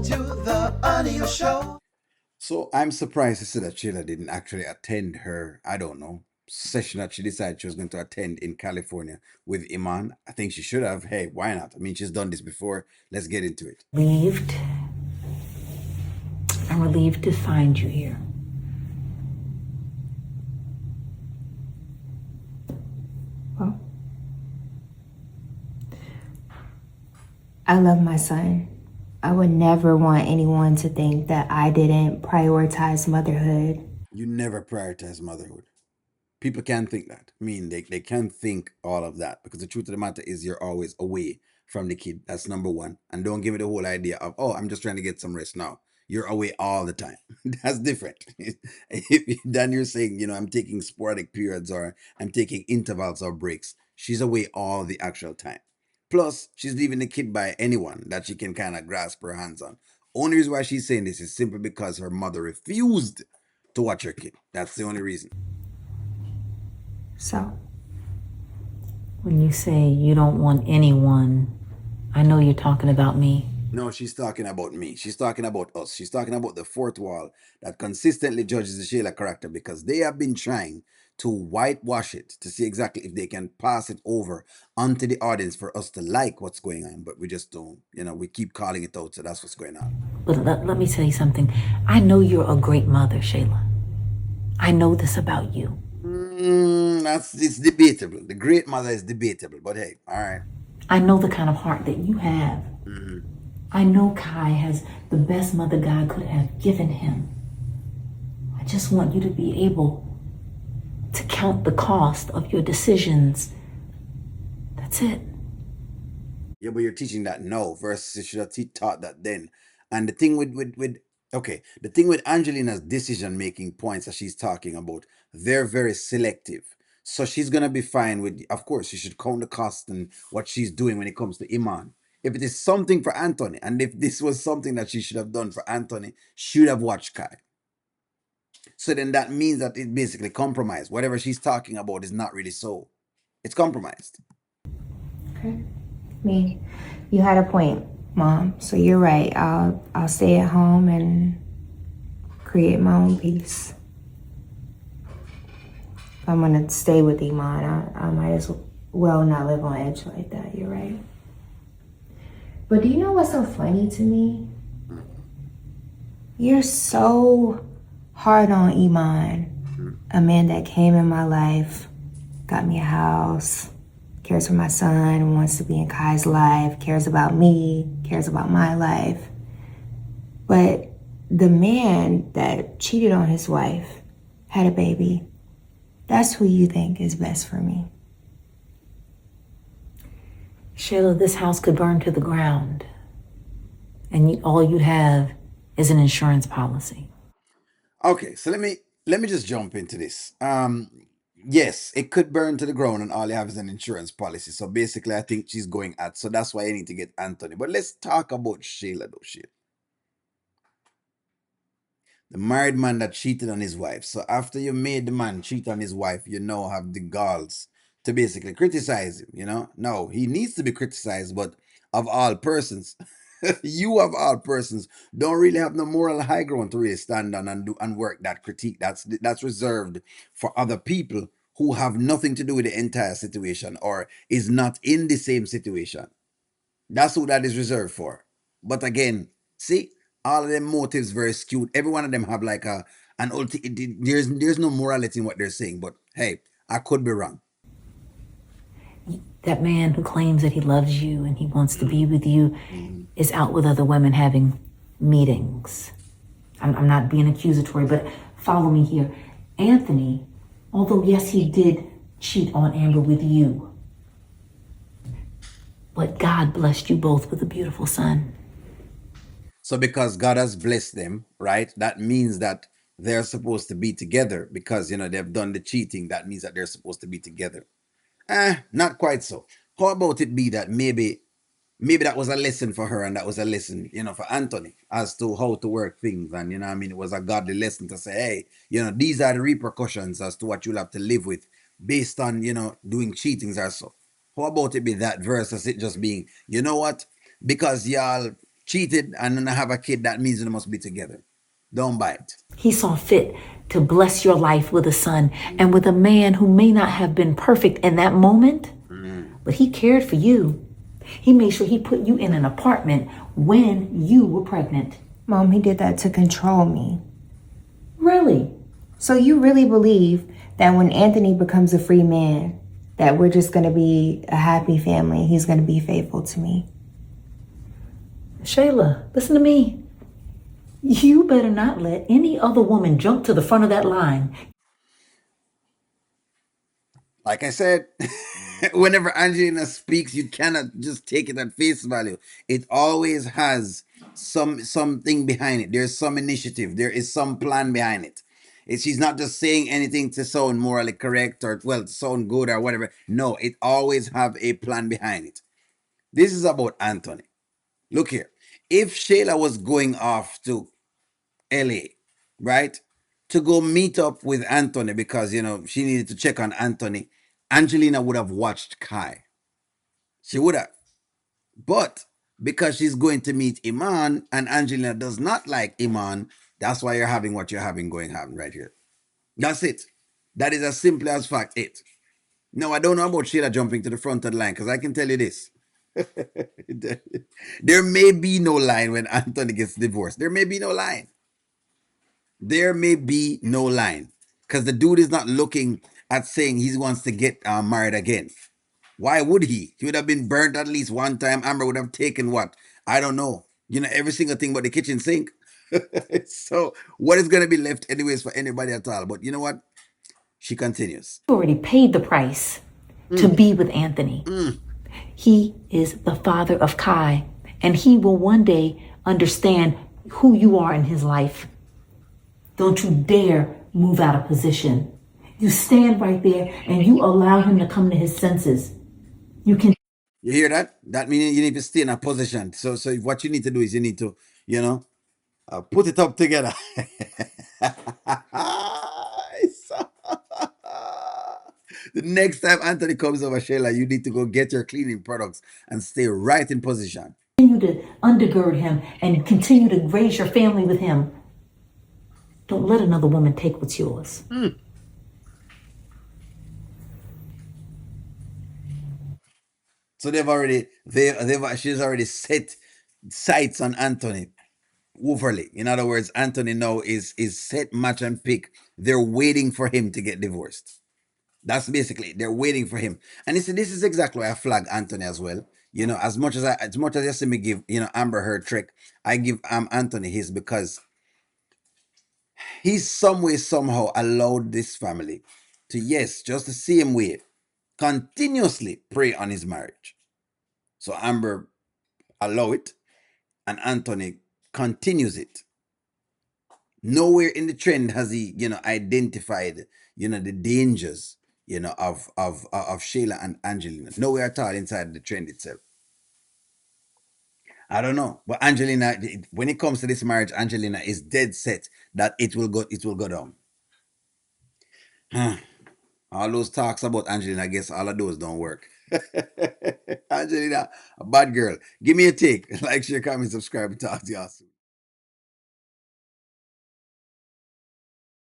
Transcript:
to the audio show. So I'm surprised to see that Shayla didn't actually attend her, I don't know, session that she decided she was going to attend in California with Iman. I think she should have. Hey, why not? I mean, she's done this before. Let's get into it. Relieved. I'm relieved to find you here. Well, I love my son. I would never want anyone to think that I didn't prioritize motherhood. You never prioritize motherhood. People can think that. I mean, they can think all of that because the truth of the matter is you're always away from the kid. That's number one. And don't give me the whole idea of, oh, I'm just trying to get some rest now. You're away all the time. That's different. Then you're saying, I'm taking sporadic periods or I'm taking intervals or breaks. She's away all the actual time. Plus, she's leaving the kid by anyone that she can kind of grasp her hands on. Only reason why she's saying this is simply because her mother refused to watch her kid. That's the only reason. So, when you say you don't want anyone, I know you're talking about me. No, she's talking about me. She's talking about us. She's talking about the fourth wall that consistently judges the Shayla character because they have been trying to whitewash it to see exactly if they can pass it over onto the audience for us to like what's going on. But we just don't. We keep calling it out. So that's what's going on. But let me tell you something. I know you're a great mother, Shayla. I know this about you. It's debatable. The great mother is debatable. But hey, all right. I know the kind of heart that you have. I know Kai has the best mother God could have given him. I just want you to be able to count the cost of your decisions. That's it. Yeah, but you're teaching that now versus you should have taught that then. And the thing with okay, the thing with Angelina's decision making points that she's talking about, they're very selective. So she's gonna be fine with. Of course, you should count the cost and what she's doing when it comes to Iman. If it is something for Anthony, and if this was something that she should have done for Anthony, she would have watched Kai. So then that means that it basically compromised. Whatever she's talking about is not really so. It's compromised. Okay. Me, you had a point, Mom. So you're right. I'll stay at home and create my own peace. If I'm gonna stay with Iman, I might as well not live on edge like that. You're right. But do you know what's so funny to me? You're so hard on Iman, a man that came in my life, got me a house, cares for my son, wants to be in Kai's life, cares about me, cares about my life. But the man that cheated on his wife, had a baby, that's who you think is best for me. Shayla, this house could burn to the ground. And all you have is an insurance policy. Okay, so let me just jump into this. Yes, it could burn to the ground, and all you have is an insurance policy. So basically, I think she's going at. So that's why I need to get Anthony. But let's talk about Shayla, though. Shit, the married man that cheated on his wife. So after you made the man cheat on his wife, you now have the galls to basically criticize him. No, he needs to be criticized, but of all persons, you of all persons don't really have no moral high ground to really stand on and do and work that critique. That's reserved for other people who have nothing to do with the entire situation or is not in the same situation. That's who that is reserved for. But again, see, all of them motives very skewed. Every one of them have like an ultimate. There's no morality in what they're saying. But hey, I could be wrong. That man who claims that he loves you and he wants to be with you is out with other women having meetings. I'm not being accusatory, but follow me here. Anthony, although yes, he did cheat on Amber with you, but God blessed you both with a beautiful son. So because God has blessed them, right? That means that they're supposed to be together because they've done the cheating. That means that they're supposed to be together. Not quite so. How about it be that maybe that was a lesson for her and that was a lesson, for Anthony as to how to work things. And what I mean, it was a godly lesson to say, hey, these are the repercussions as to what you'll have to live with based on, doing cheatings or so. How about it be that versus it just being, you know what? Because y'all cheated and then have a kid, that means they must be together. Don't buy it. He saw fit to bless your life with a son and with a man who may not have been perfect in that moment, but he cared for you. He made sure he put you in an apartment when you were pregnant. Mom, he did that to control me. Really? So you really believe that when Anthony becomes a free man, that we're just going to be a happy family? He's going to be faithful to me? Shayla, listen to me. You better not let any other woman jump to the front of that line. Like I said, whenever Angelina speaks, you cannot just take it at face value. It always has something behind it. There's some initiative. There is some plan behind it. She's not just saying anything to sound morally correct or well sound good or whatever. No, it always have a plan behind it. This is about Anthony. Look here. If Shayla was going off to LA, right? To go meet up with Anthony because, she needed to check on Anthony. Angelina would have watched Kai. She would have. But because she's going to meet Iman and Angelina does not like Iman, that's why you're having what you're having going on right here. That's it. That is as simple as fact it. No, I don't know about Sheila jumping to the front of the line because I can tell you this. There may be no line when Anthony gets divorced. There may be no line. There may be no line because the dude is not looking at saying he wants to get married again. Why would he? He would have been burnt at least one time. Amber would have taken what? I don't know. Every single thing but the kitchen sink. So what is going to be left anyways for anybody at all? But you know what? She continues. You already paid the price to be with Anthony. He is the father of Kai, and he will one day understand who you are in his life. Don't you dare move out of position. You stand right there and you allow him to come to his senses. You hear that? That means you need to stay in a position. So what you need to do is you need to, put it up together. The next time Anthony comes over, Shayla, you need to go get your cleaning products and stay right in position. Continue to undergird him and continue to raise your family with him. Don't let another woman take what's yours. So she's already set sights on Anthony overly. In other words, Anthony now is set, match, and pick. They're waiting for him to get divorced. That's basically they're waiting for him. And this is exactly why I flag Anthony as well. As much as you see me give Amber her trick, I give Anthony his because he's some way somehow allowed this family to just the same way continuously prey on his marriage. So Amber allow it, and Anthony continues it. Nowhere in the trend has he, identified, the dangers, of Shayla and Angelina. Nowhere at all inside the trend itself. I don't know, but Angelina, when it comes to this marriage, Angelina is dead set that it will go down. All those talks about Angelina, I guess all of those don't work. Angelina, a bad girl. Give me a take. Like, share, comment, subscribe, and talk to you all soon.